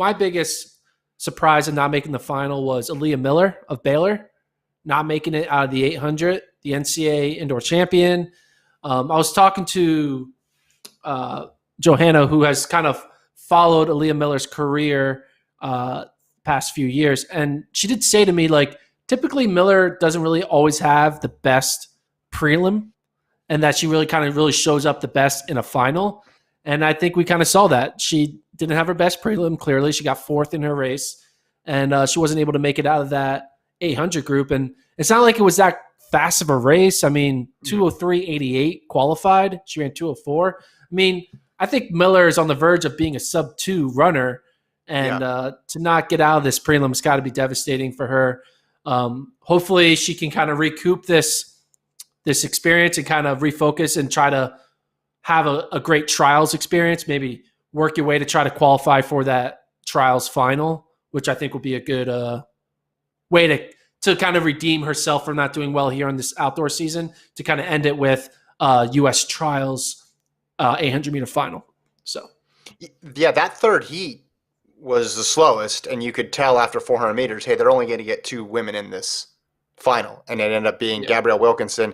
my biggest surprise in not making the final was Aaliyah Miller of Baylor, not making it out of the 800, the NCAA Indoor Champion. I was talking to Johanna, who has kind of followed Aaliyah Miller's career past few years, and she did say to me, like, typically Miller doesn't really always have the best prelim, and that she really shows up the best in a final. And I think we kind of saw that. She didn't have her best prelim, clearly. She got fourth in her race, and she wasn't able to make it out of that 800 group. And it's not like it was that fast of a race. I mean, 2:03.88 qualified. She ran 2:04. I mean, I think Miller is on the verge of being a sub-2 runner, and to not get out of this prelim has got to be devastating for her. Hopefully she can kind of recoup this experience and kind of refocus and try to have a great trials experience, maybe work your way to try to qualify for that trials final, which I think will be a good way to kind of redeem herself from not doing well here in this outdoor season, to kind of end it with U.S. trials 800-meter final. So, yeah, that third heat was the slowest, and you could tell after 400 meters, hey, they're only going to get 2 women in this final, and it ended up being Gabrielle Wilkinson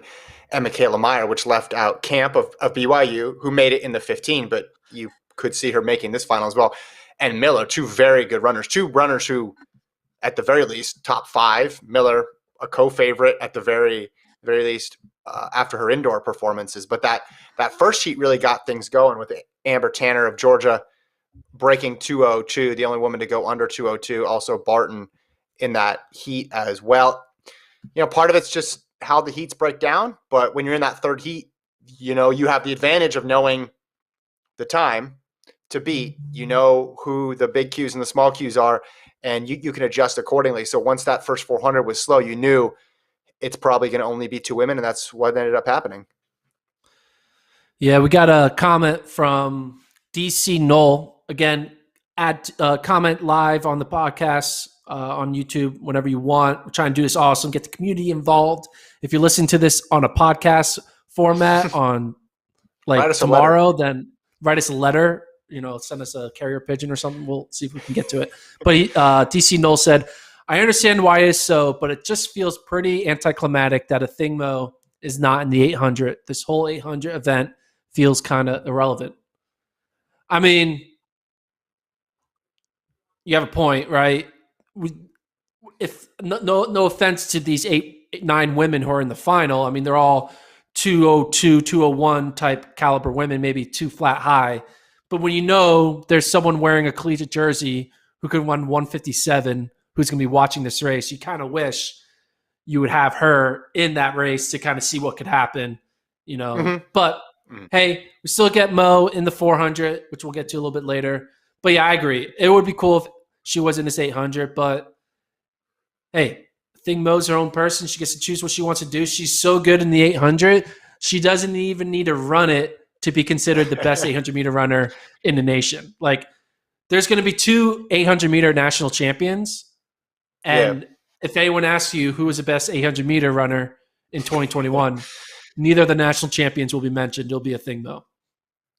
and Michaela Meyer, which left out Camp of BYU, who made it in the 15, but you could see her making this final as well, and Miller, 2 very good runners, 2 runners who, at the very least, top 5. Miller, a co-favorite at the very least after her indoor performances. But that first heat really got things going with Amber Tanner of Georgia breaking 2:02, the only woman to go under 2:02. Also Barton in that heat as well. You know, part of it's just how the heats break down, but when you're in that third heat, you know, you have the advantage of knowing the time to beat. You know who the big Qs and the small Qs are, and you can adjust accordingly. So once that first 400 was slow, you knew it's probably going to only be 2 women, and that's what ended up happening. Yeah, we got a comment from DC Knoll. Again, add comment live on the podcast on YouTube whenever you want. We're trying to do this awesome, get the community involved. If you listen to this on a podcast format on like tomorrow, then write us a letter. You know, send us a carrier pigeon or something. We'll see if we can get to it. But DC Knoll said, I understand why it is so, but it just feels pretty anticlimactic that a Thingmo is not in the 800. This whole 800 event feels kind of irrelevant. I mean, you have a point, right? If no offense to these 9 women who are in the final, I mean, they're all 202, 201 type caliber women, maybe 2 flat high. But when you know there's someone wearing a collegiate jersey who could run 157, who's going to be watching this race, you kind of wish you would have her in that race to kind of see what could happen, you know. Mm-hmm. But hey, we still get Mo in the 400, which we'll get to a little bit later. But yeah, I agree. It would be cool if she was in this 800, but hey, I think Mo's her own person. She gets to choose what she wants to do. She's so good in the 800. She doesn't even need to run it to be considered the best 800-meter runner in the nation. Like, there's going to be 2 800-meter national champions. And if anyone asks you who was the best 800-meter runner in 2021, neither of the national champions will be mentioned. It'll be a thing, though.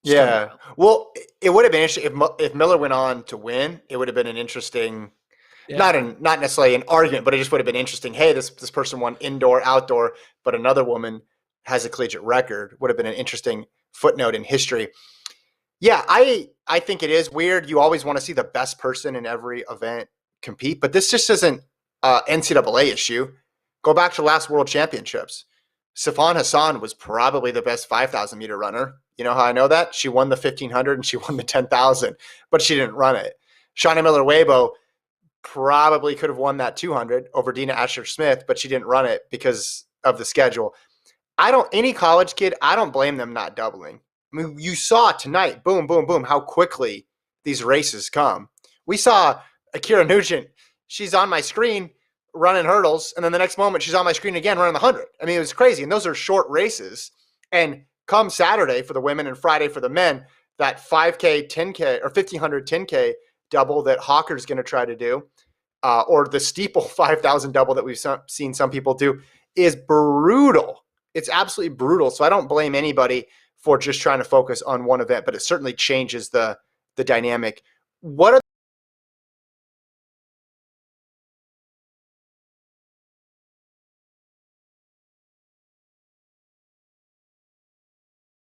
Yeah. Well, it would have been interesting if Miller went on to win. It would have been an interesting, not necessarily an argument, but it just would have been interesting. Hey, this person won indoor, outdoor, but another woman has a collegiate record. Would have been an interesting footnote in history. Yeah, I think it is weird. You always want to see the best person in every event compete, but this just isn't an NCAA issue. Go back to the last World Championships. Sifan Hassan was probably the best 5,000 meter runner. You know how I know that? She won the 1,500 and she won the 10,000, but she didn't run it. Shauna Miller-Weibo probably could have won that 200 over Dina Asher-Smith, but she didn't run it because of the schedule. Any college kid, I don't blame them not doubling. I mean, you saw tonight, boom, boom, boom, how quickly these races come. We saw Akira Nugent. She's on my screen running hurdles, and then the next moment she's on my screen again running the 100. I mean, it was crazy, and those are short races. And come Saturday for the women and Friday for the men, that 5K, 10K, or 1,500, 10K double that Hawker's going to try to do, or the steeple 5,000 double that we've seen some people do, is brutal. It's absolutely brutal. So I don't blame anybody for just trying to focus on one event, but it certainly changes the dynamic. What are